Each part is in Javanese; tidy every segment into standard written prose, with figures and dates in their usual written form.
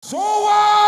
Sowan!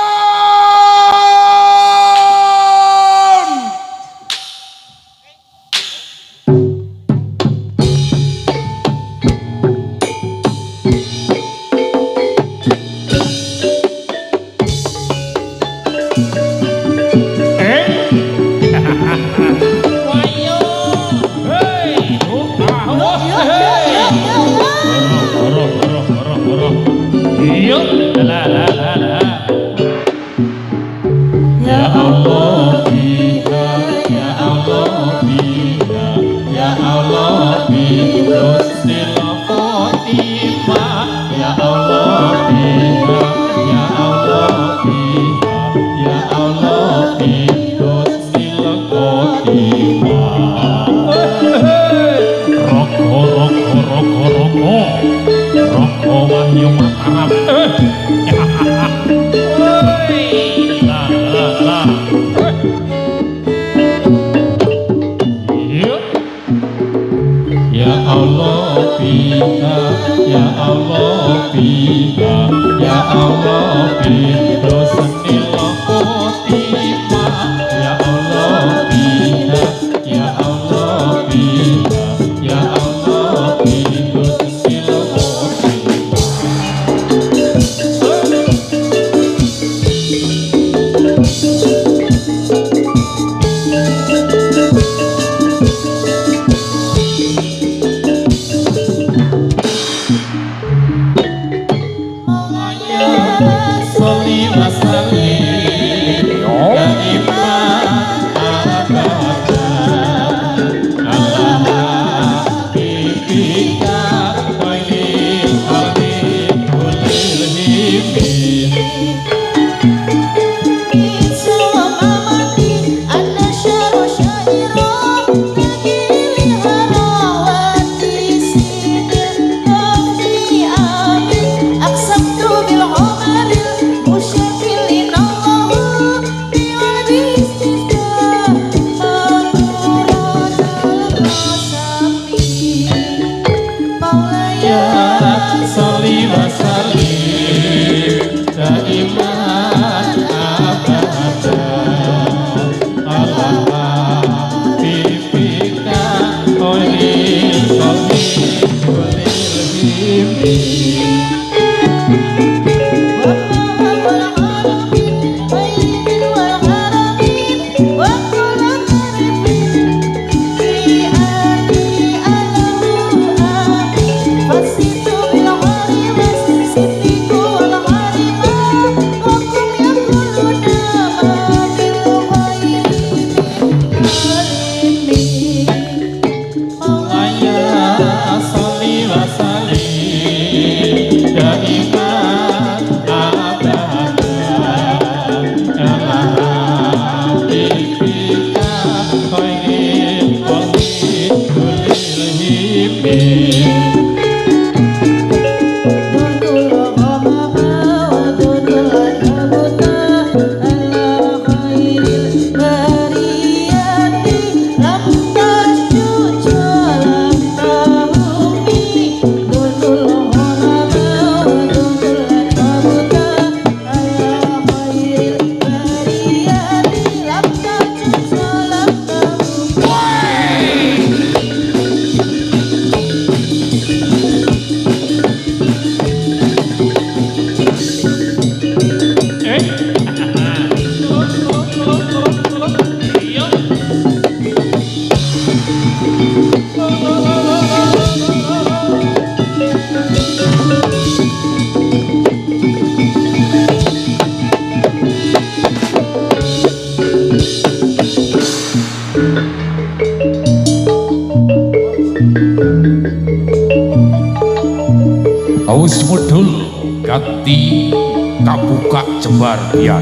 Aus mudhul ganti kabuka jembar biar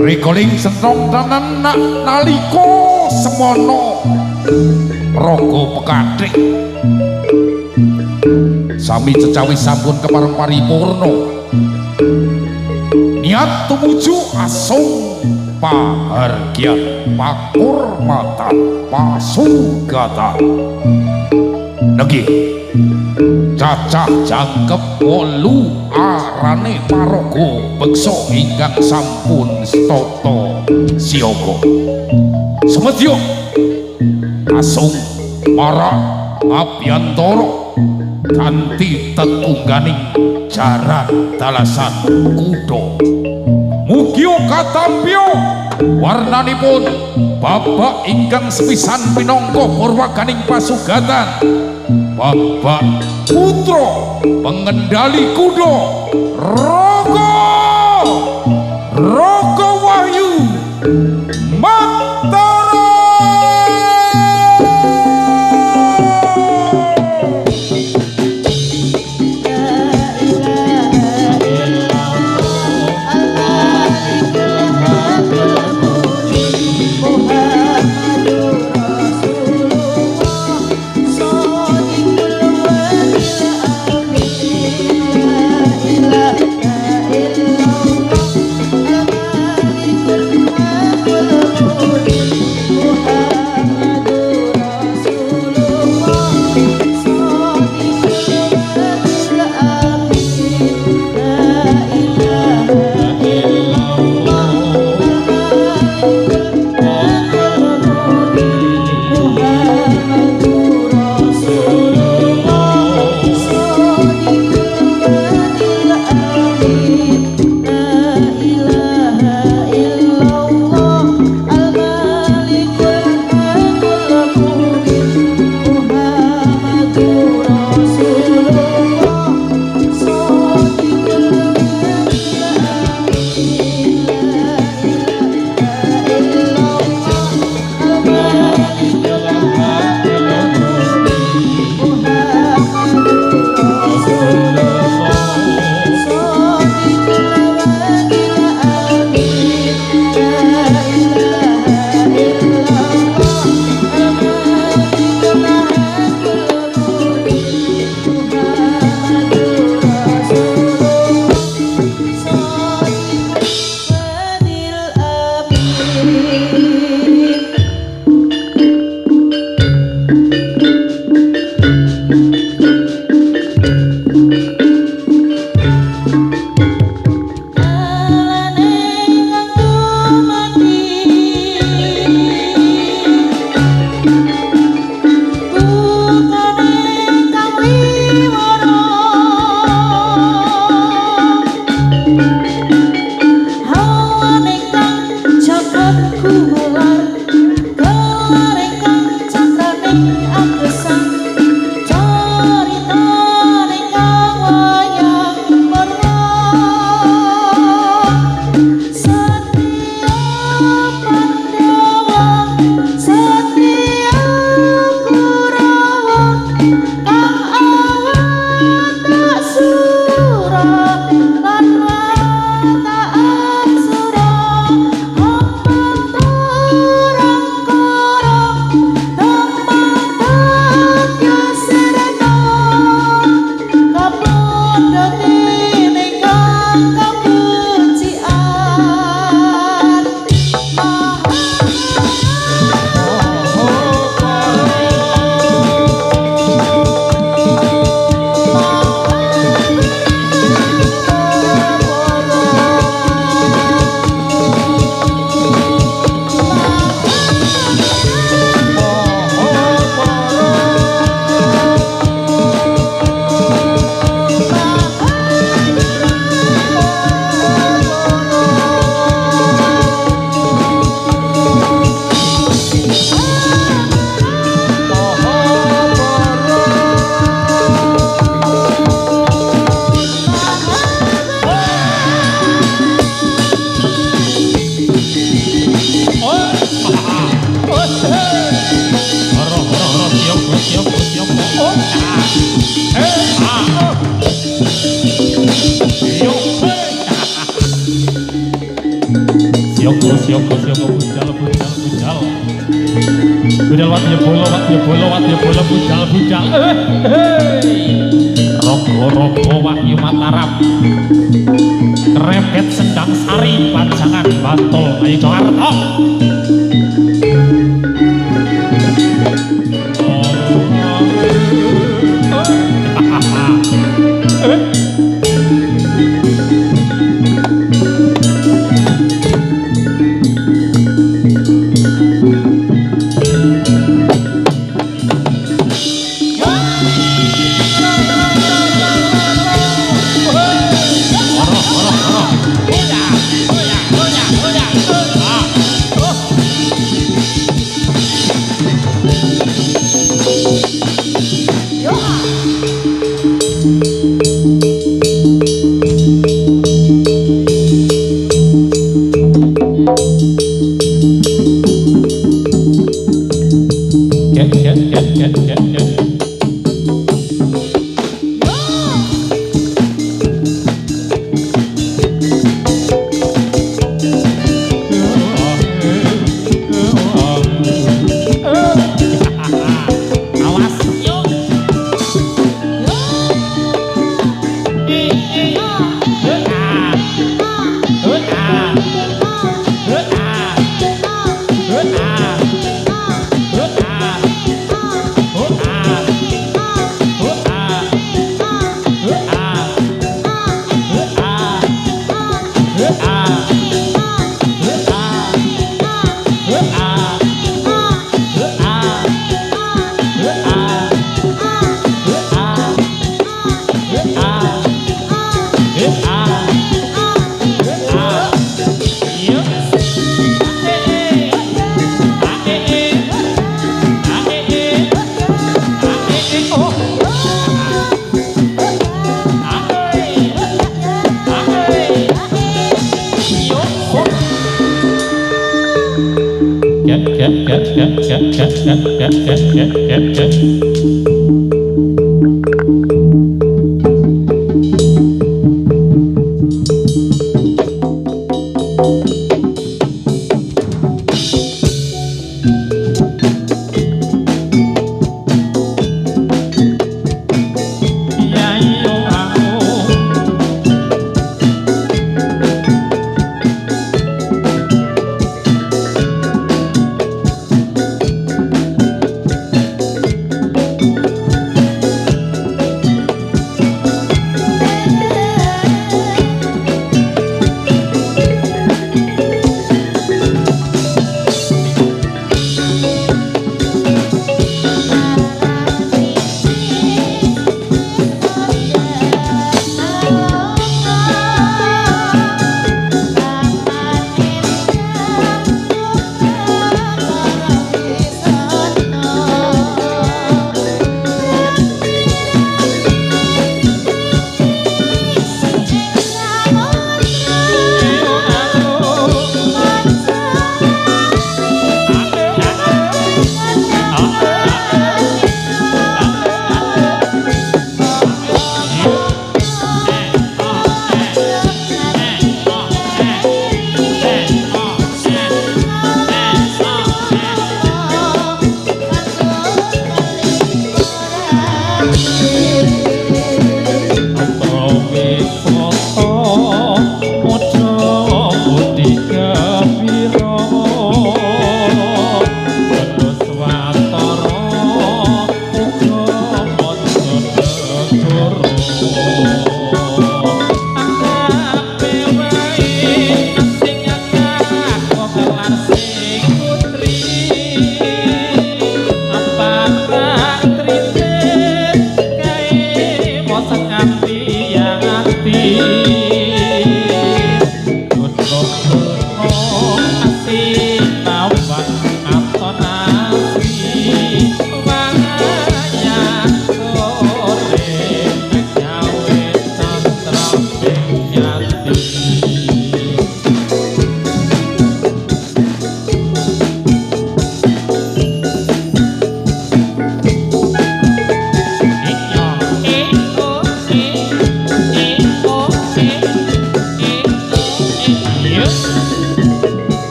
rekoling senong tanan nak naliko semono rogo pekatik sami cecawi sampun kepareng paripurno niat tumuju asung pahargyan pakurmatan pasugatan nggih cacah jangkep 8 arane paraga beksa ingkang sampun stata siaga semedya asung marak abiyantara kanthi tetungganing jaran dalasan kuda mugi katampya warnanipun babak ingkang sepisan pinangka purwaganing pasugatan babak putra pengendali kuda Raga Wahyu Mantara. Siapa bujal watnya bola bujal rogo Wahyu Mataram krepet Sendang Sari Panjangan Bantul ayo Jakarta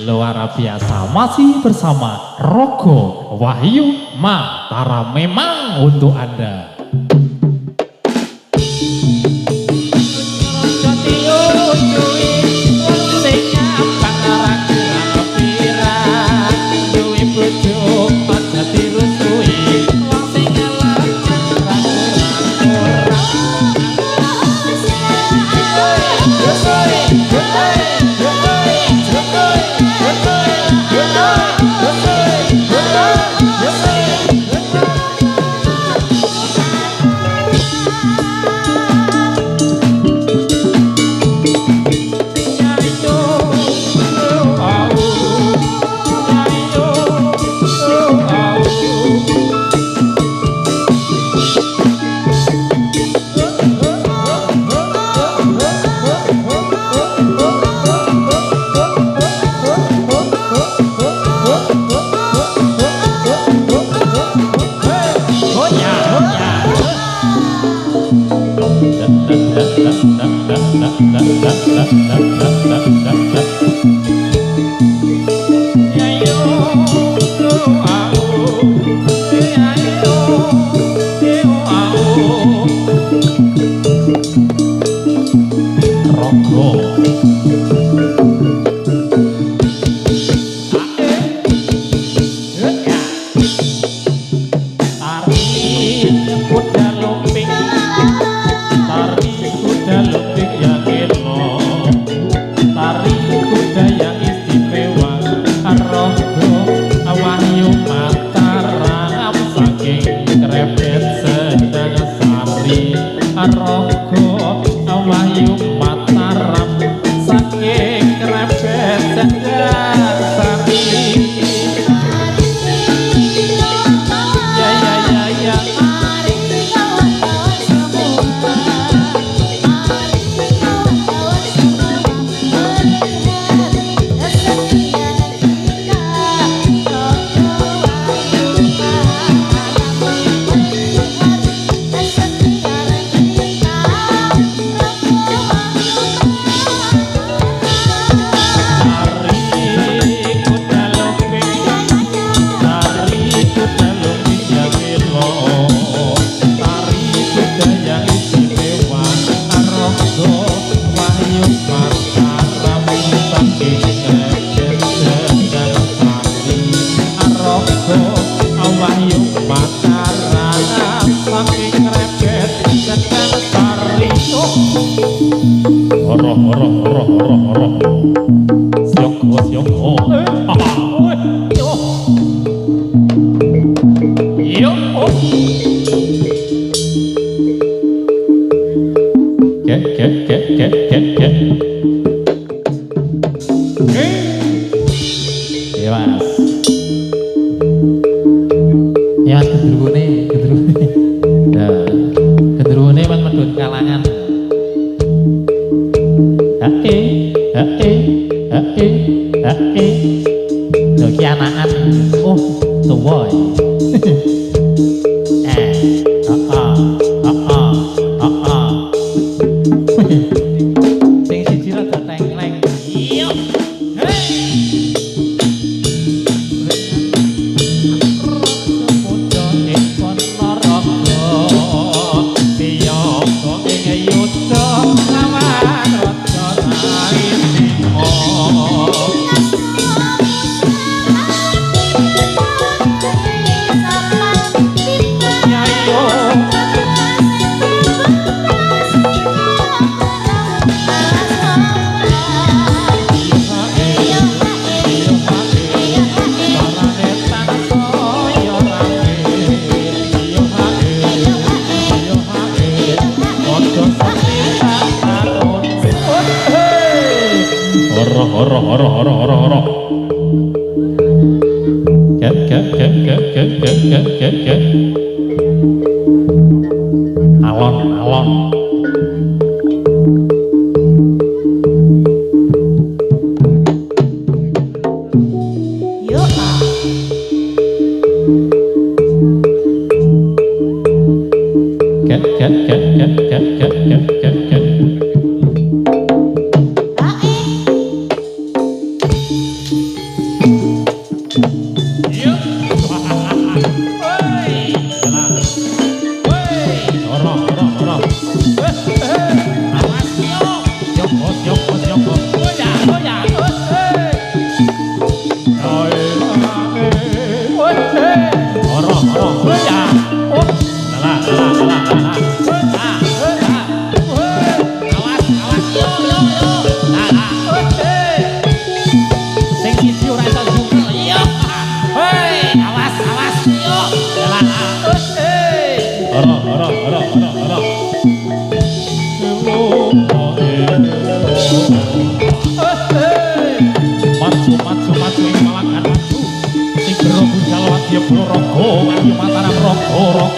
luar biasa. Masih bersama Rogo Wahyu Mataram memang untuk Anda.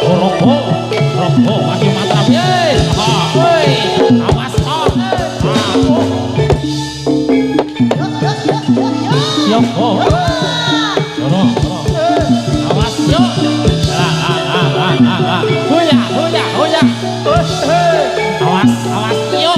rogo Wahyu Mataram ye woi awas kok yo awas yo hoya awas yo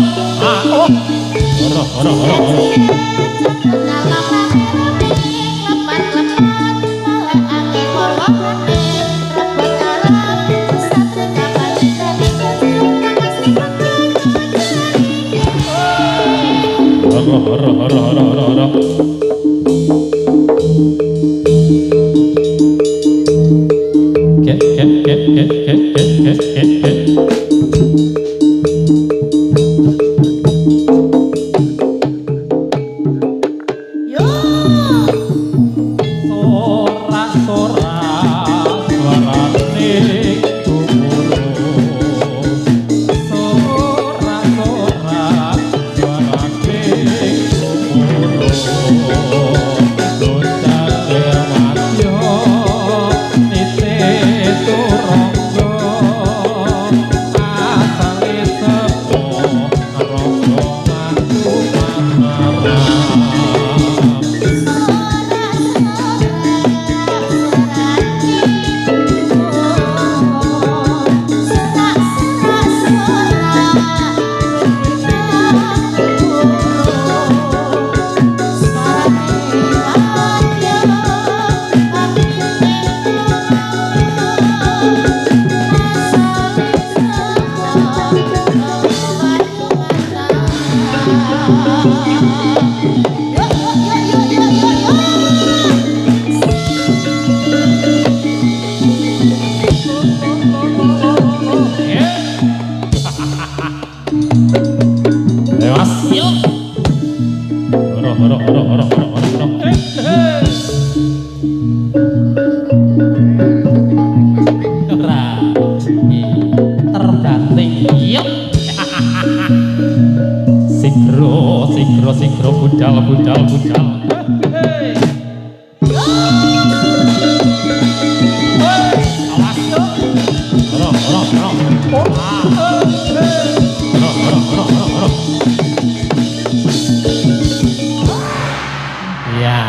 Sigro budal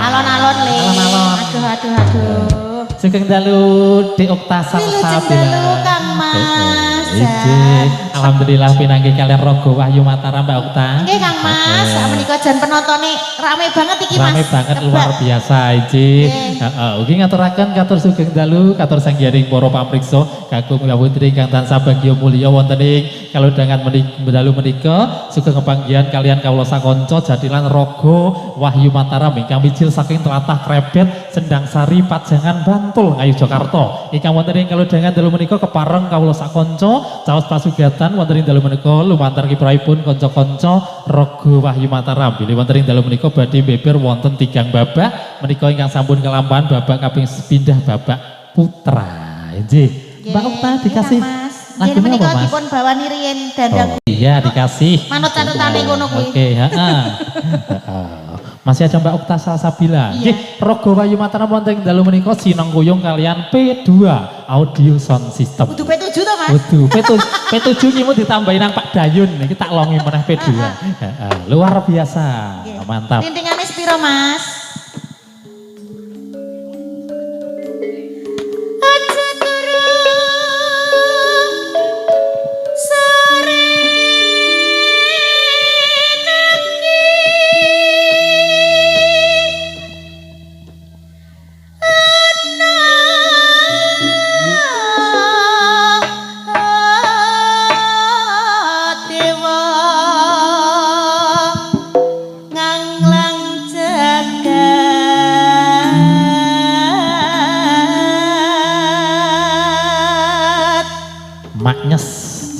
alon-alon le aduh Sugeng dalu di Okta Salsabila Kang Mas alhamdulillah pinanggih kalian Rogo Wahyu Mataram Mbak Okta nggih Kang Mas menika jan penontone rame banget iki Mas rame banget luar biasa iki ugi ngaturaken katur sugeng dalu katur sanggiring para pamriksa kakung putri kang tansah bagya mulya wonten ing kalodhangan dalu menika sugeng panggihan kalian kawula sakanca jadilan Rogo Wahyu Mataram ingkang mijil saking tlatah Krebet Sendang Sari Pajangan Bantul Ngayu Jakarta ingkang wonten ing kalodhangan dalu menika kepareng kawula sakanca caos pasugatan wonten ing dalu menika lumantar kiprahipun kanca-kanca Rogo Wahyu Mataram bilih wonten ing dalu menika badhe beber wonten 3 babak menika ingkang sampun kelampahan babak kaping pindah babak putra nggih Mbak Okta dikasih lagu apa Mas? Dipun bawani riyen dandang. Iya dikasih. Manut catutane ngono kuwi. Oke, heeh. Masih ada Mbak Okta Salsabila. Nggih, Rogo Wahyu Mataram wonten dalu menika sinengkuyung kalian P2 Audio Sound System. Kudu P7 to Mas? Kudu P7 ki mu ditambahi nang Pak Dayun iki tak longi meneh P2. Heeh. Luar biasa. Mantap. Tintingane sepiro Mas?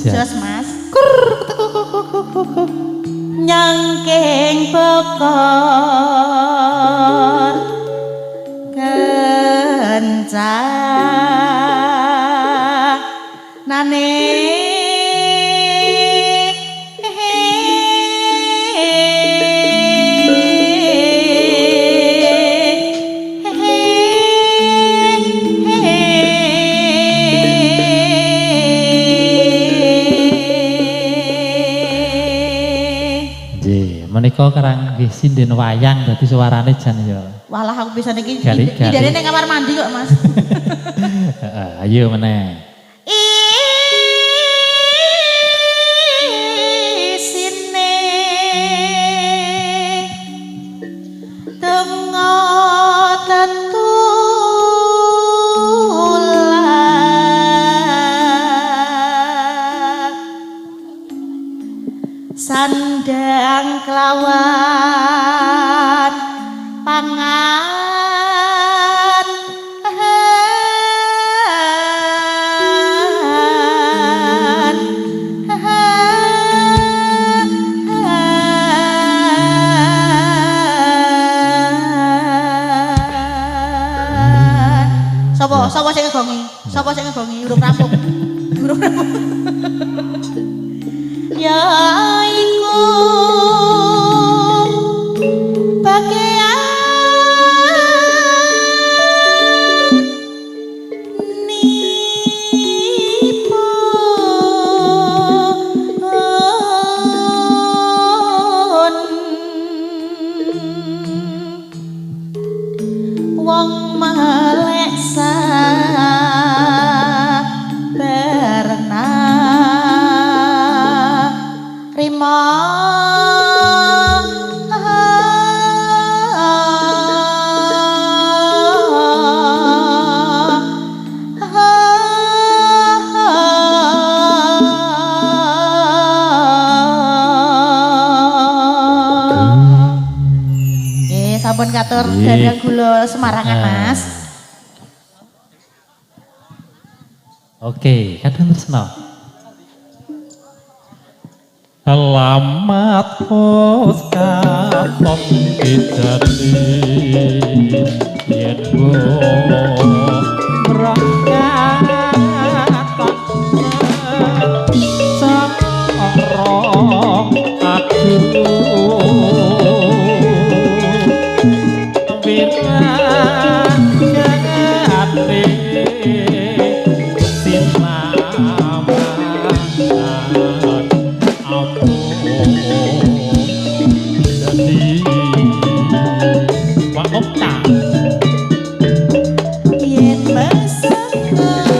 Jos Mas nyangking pokor kenca nane menika karang nggih sinden wayang dadi suarane jan ya. Walah aku bisa niki Gali-gali. idane ning kamar mandi kok, Mas. Heeh, ayo meneh. Isine tengo tetulan sandang kelawan pangan Sapa sing ngegongi? Sapa sing ngegongi? Urung rampung. Urung rampung. Ya iku bagian nipun wong maleksa berna rima sampun katur dandang gula Semarangan, Mas. Oke, kadang tresno. Selamat katon dijati yen berangkat sarong aduh wirang jati yen mesem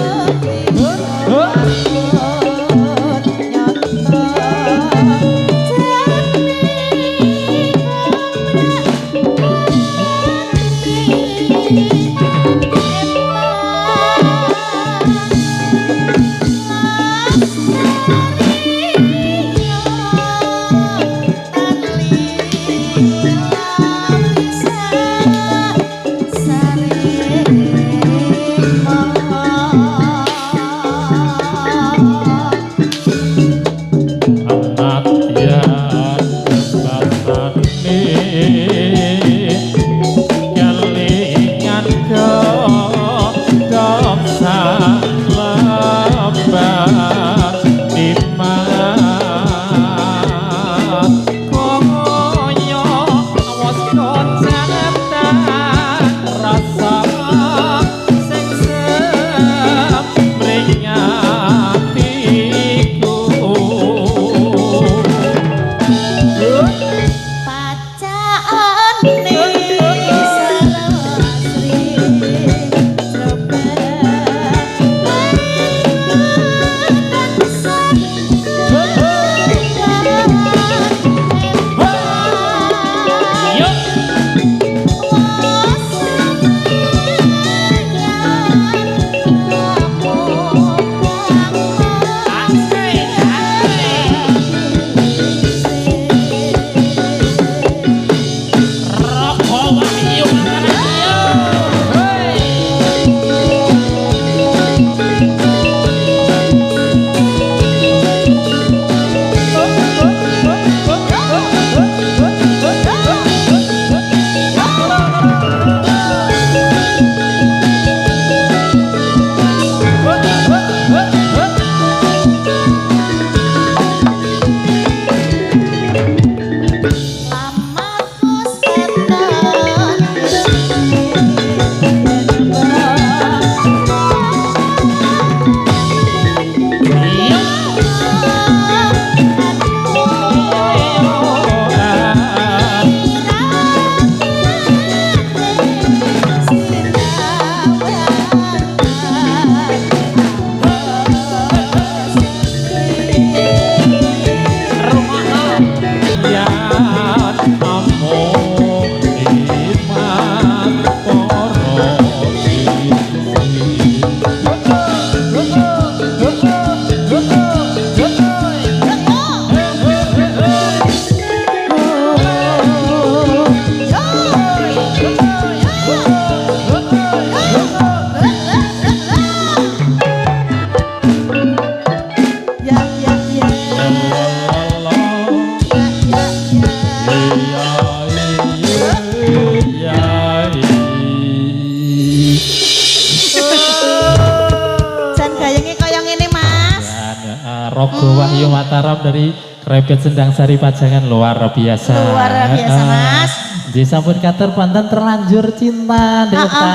Rogo Wahyu Mataram dari Krebet Sendang Sari Pajangan luar biasa. Luar biasa, Mas. Di sampun kater pantan terlanjur cinta Dek Okta.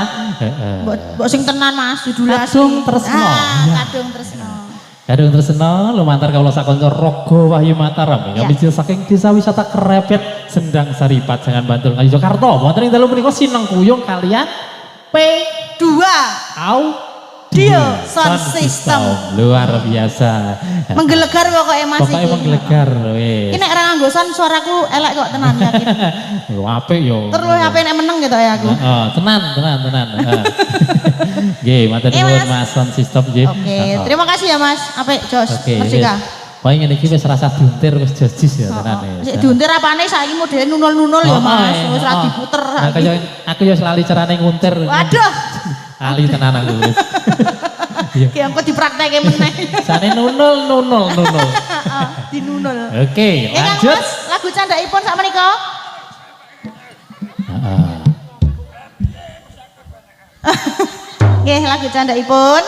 Mbok sing tenan Mas, judulnya Kadung Tresno. Kadung Tresno. Kadung Tresno lumantar kawula sakonco Rogo Wahyu Mataram Ya. ingkang saking Desa Wisata Krebet Sendang Sari Pajangan Bantul Ngayogyakarta. Wonten ing dalu menika sineng kuyung kalian P2 Audio Sound System. Luar biasa. Menggelegar pokoknya Mas Pokoknya iki. menggelegar wis. Ini nek ra nganggo sound suaraku elek kok tenan yakin. Yo apik yo. Terus HP nek meneng gitu ya aku. Heeh, tenan. Heeh. Nggih, matur nuwun Mas Sound System nggih. Oke, terima kasih ya Mas. Apik Jos. Oke. Merdeka. Wah ngene iki wis rasa diuntir wis jojis ya tenan ya. Sik diuntir apane saiki modele nunul-nunul ya Mas. Wis ra diputer. Nah, kaya aku yo lali carane nguntir. Waduh. Ali tenan aku wis. Ki engko dipraktekke meneh. Sane nunul. Heeh, dinunul. Oke, Ingkang lanjut. Mas, lagu candhaipun sak menika. Heeh. Nggih, lagu candhaipun.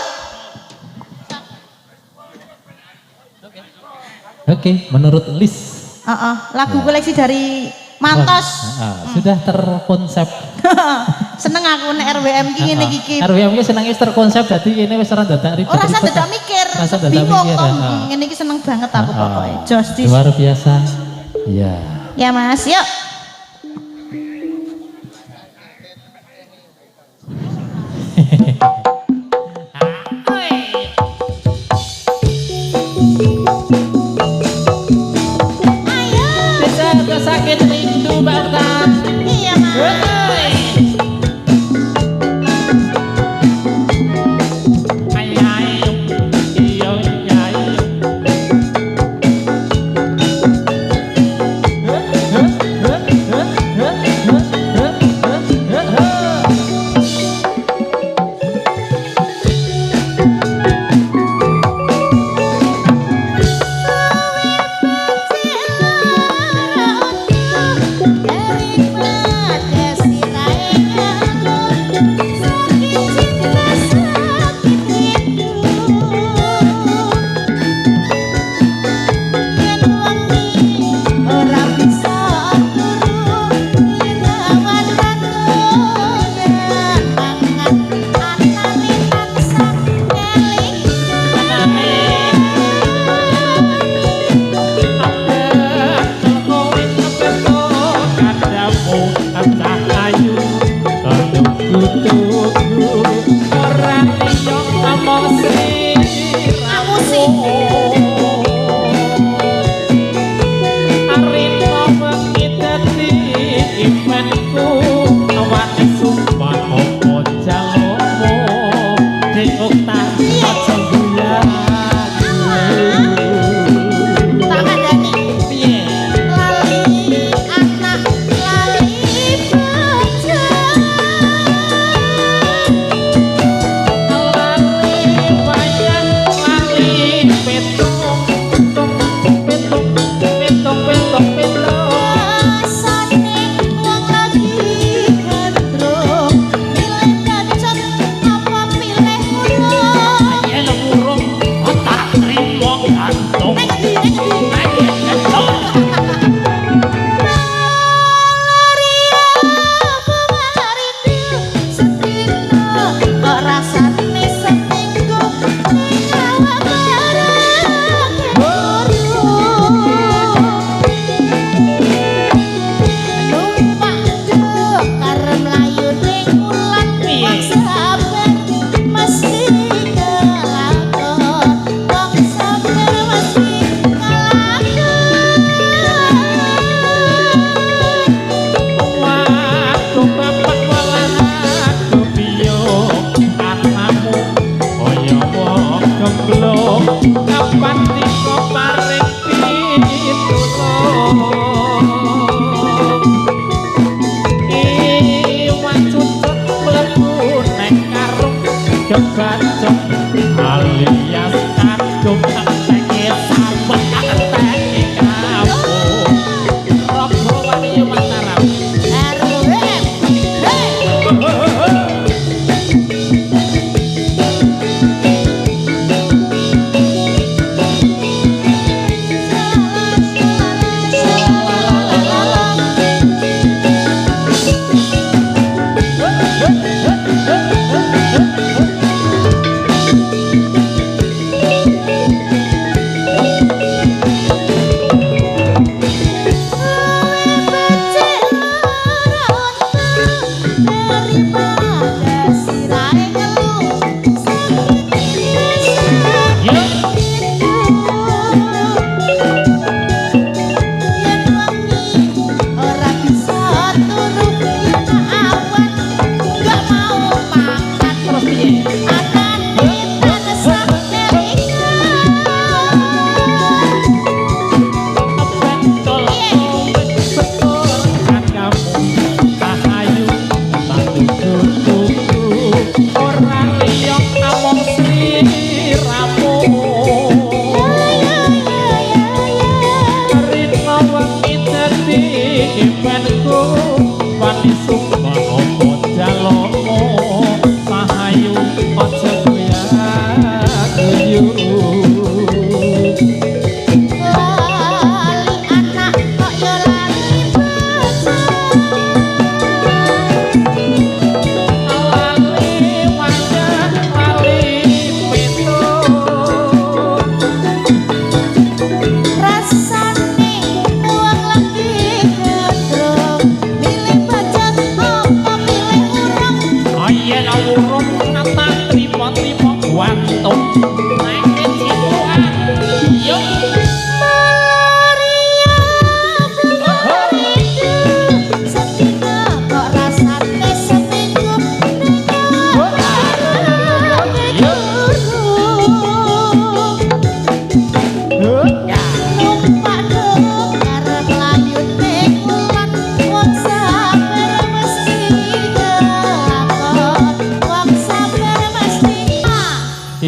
Oke, menurut list Lagu koleksi dari Mantos. sudah terkonsep. Seneng aku nek RWM ki ngene iki. RWM ki seneng wis terkonsep dadi ini wis ora dadak ribet. Ora usah dadak mikir. Rasa dadak Bingung mikir, kok. heeh. Ngene iki seneng banget aku pokoknya. Justice. Luar biasa. Iya. Ya Mas, yuk. Bisa sakit rindu banget. Iya Mas.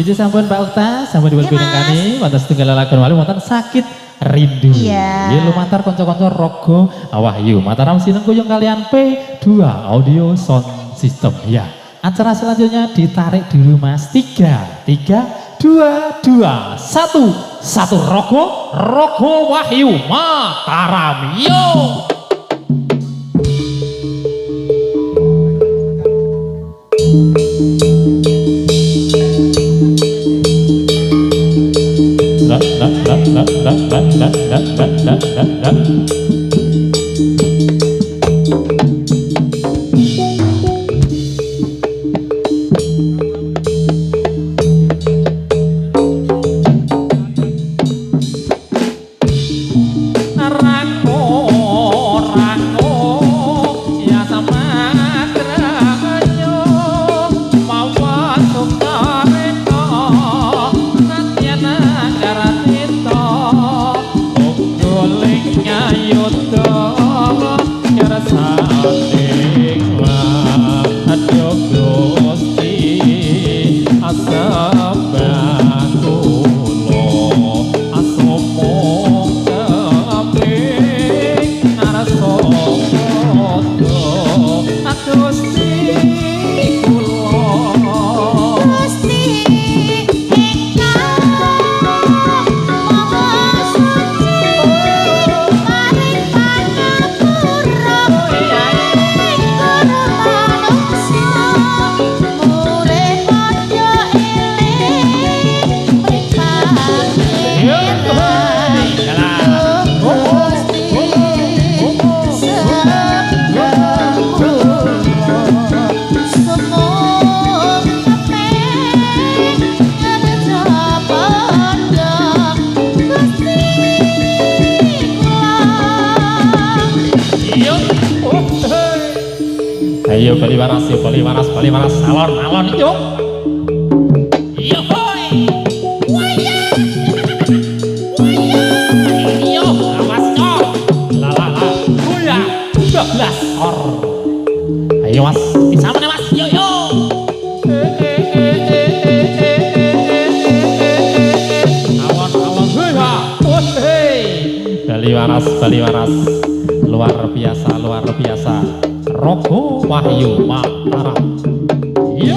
Siji sampun Pak Ukta, sampun dipun Iya, Mas. pinengkani wonten setunggal lakon malih wonten sakit rindu. Iya. Ya lumantar kanca-kanca Rogo Wahyu. Mataram sinengkuyung kalian P2 Audio Sound System. Ya. Acara selanjutnya ditarik dulu Mas. 3 2 2 1 Rogo Wahyu Mataram. Yo. Ayo bali waras alon yuk. Yo boy. Waya. Yo awas cok. La. Buya. 12 or. Ayo Mas, bisa mana Mas? Yo. Alon buya. Bali waras. Luar biasa. Rogo Wahyu Mataram. Yo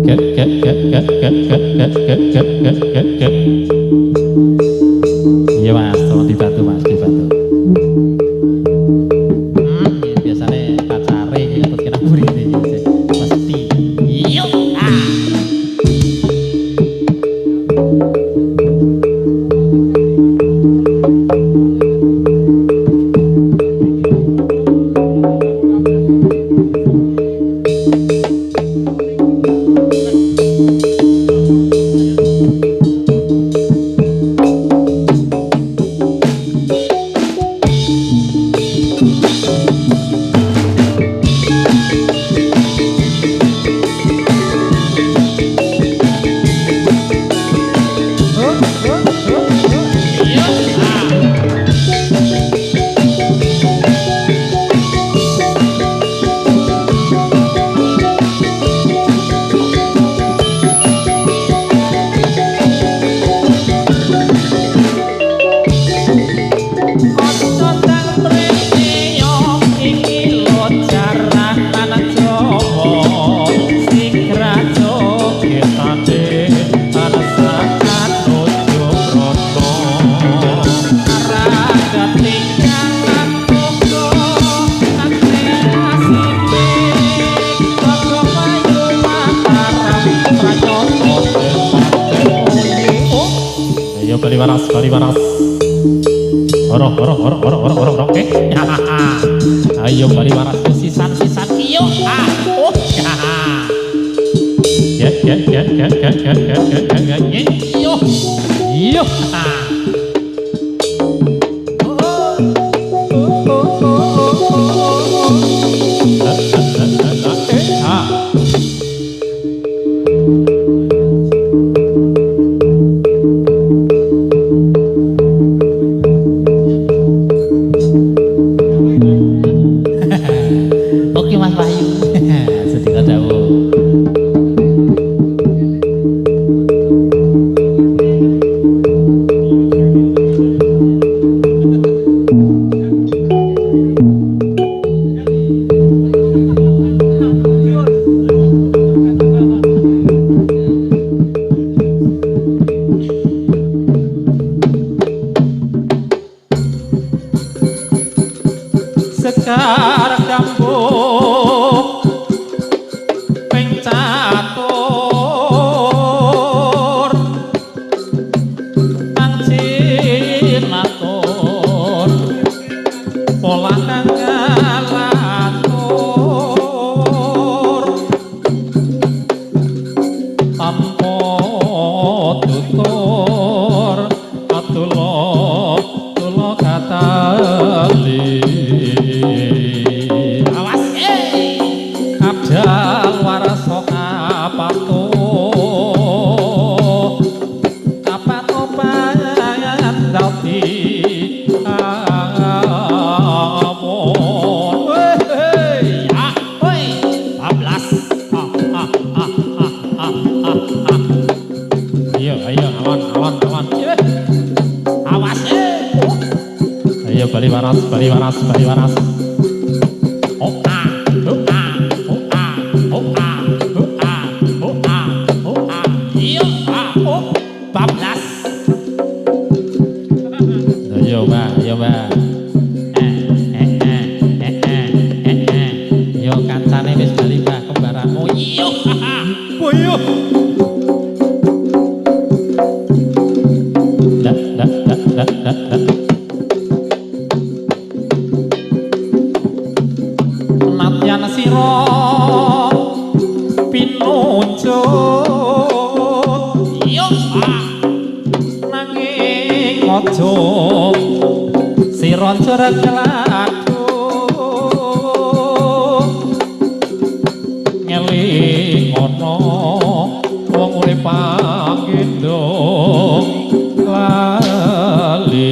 Get. Iya Mas, tolong dibantu Mas, dibantu. Biasanya pacare terus kena buri ini pasti. Yo bali waras. Orok. Oke. Ayo bali waras sisan iyo. Iyo. Ayo Bali waras, Bali waras, Bali waras. Oh ah, oh ah, oh ah, oh ah, oh ah, oh ah, oh ah. Iya ah, oh bablas. Ayo Mbak, ayo Mbak. Yo kancane wis bali Mbak kembaranmu. Iya. Oh iya. Natyan sira pinunjuk yo nanging aja sira njeret keladu ngeling ana wong urip panggendong lali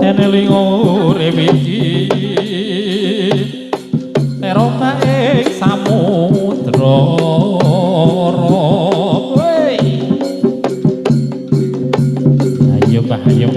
eneling urip iki terona ing samudra wey ayo Mbah yo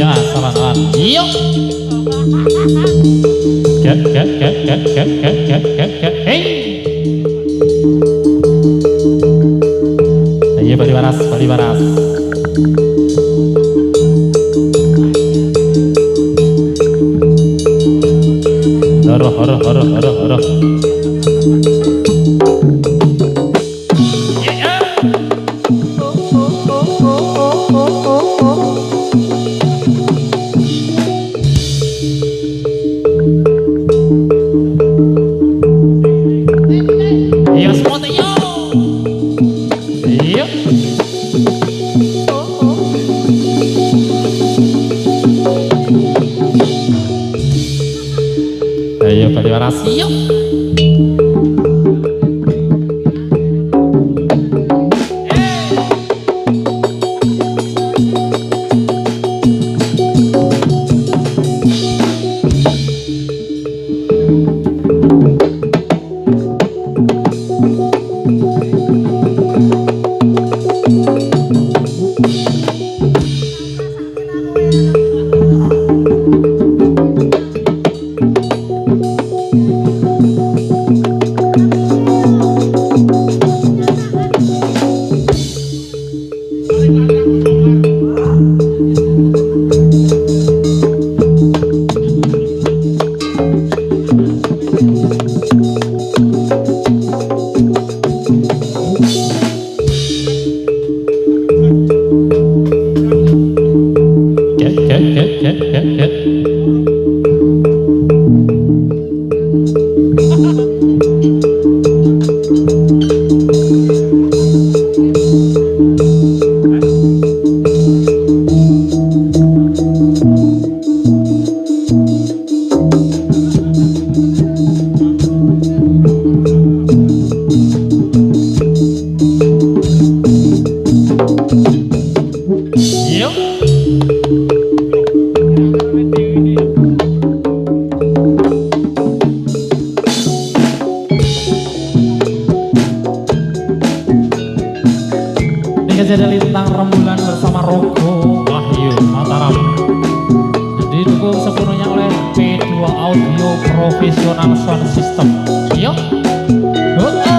Iya, salam. Yuk. Get. Hey. Ayo Bali Waras. Horo. Iya semua tuh yo. Iya. Ayo Bali Waras. Yuk. Get. Kejadian lintang rembulan bersama Rogo Wahyu Mataram didukung sepenuhnya oleh P2 Audio Professional Sound System. Yuk. Aku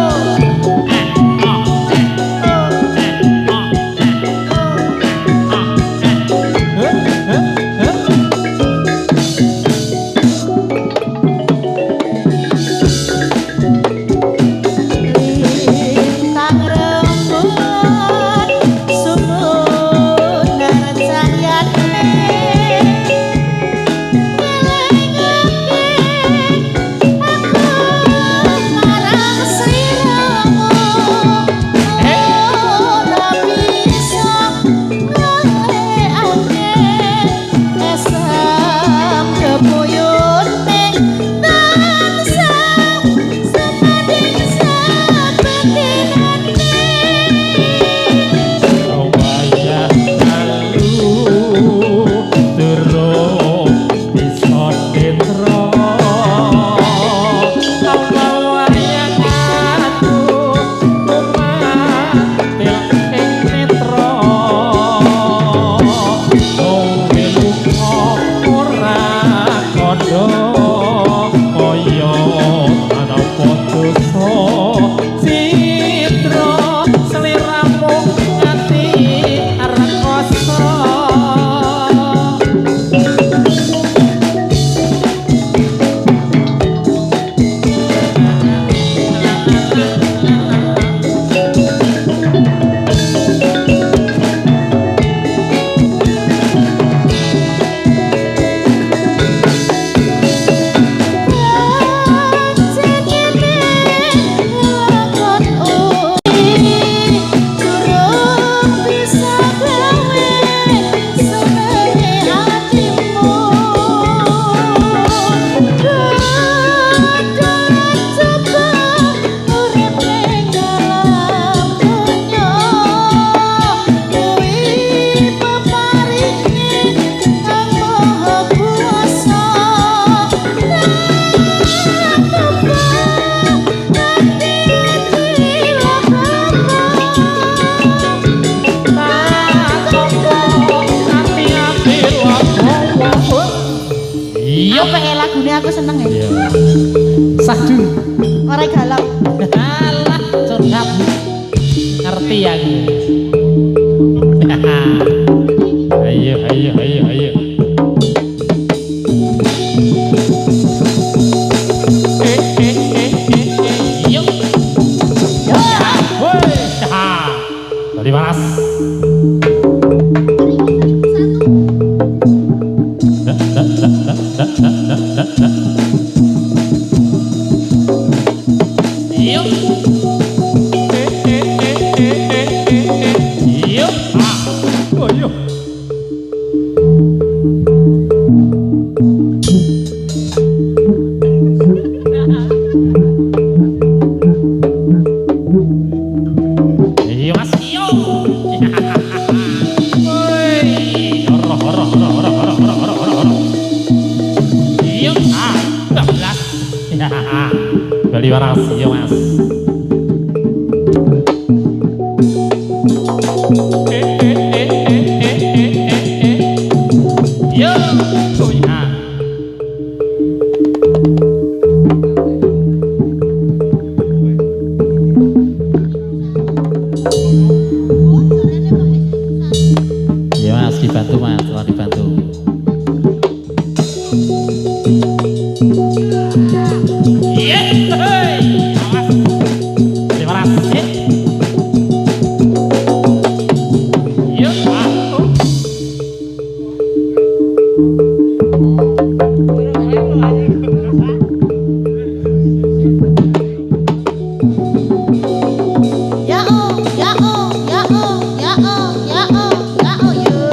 Iya. Apa lagune aku seneng ya. Iya. Sadu. Ora galau. Alah, curhat. Ngerti aku. Ayo, ayo, ayo, ayo. Yuk. Yo. Woi. Dari panas. Yuk. Yuk. Oh, yuk. Iya mas, iyo. Woi, oroh, oroh, oroh, oroh, oroh, oroh, oroh, oroh, oroh. Iyo, 12. Bali waras, iyo mas. Yo, oh ya. Ya mas, dibantu mas, tolong dibantu. Iya, hei, awas. Terima kasih. Iya, oh. Ya oh, ya oh, ya oh, ya oh, ya oh, ya oh, yuk.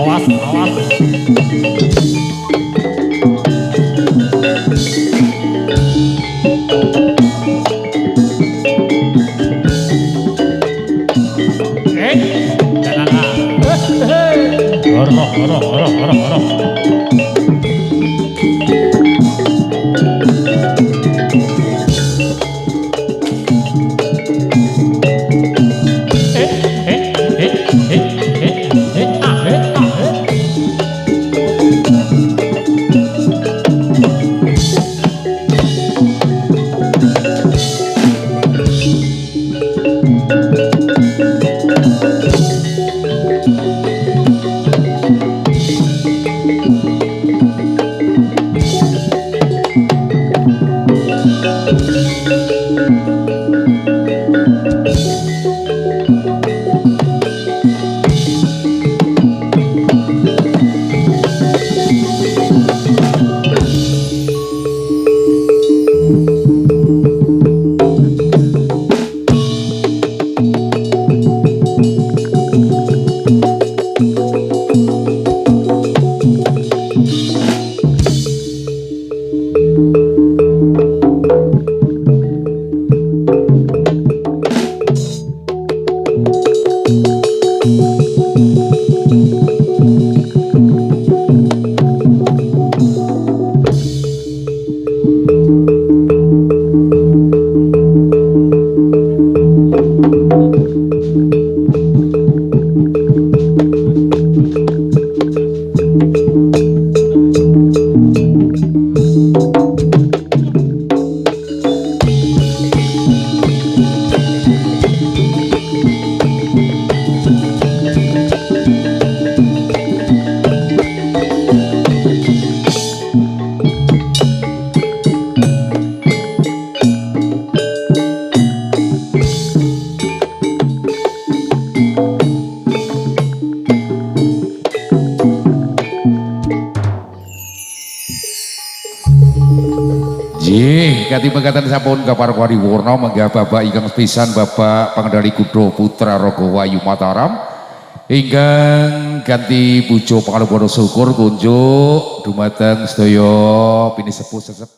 Awas, awas. Ganti pegatan sampun kapar kwari warna menggah bapak ingkang pisan bapak pengendali kudo putra Rogo Wayu Mataram ingkang ganti pujo pangalubono syukur kunjuk dumateng sedaya pinisepuh sesep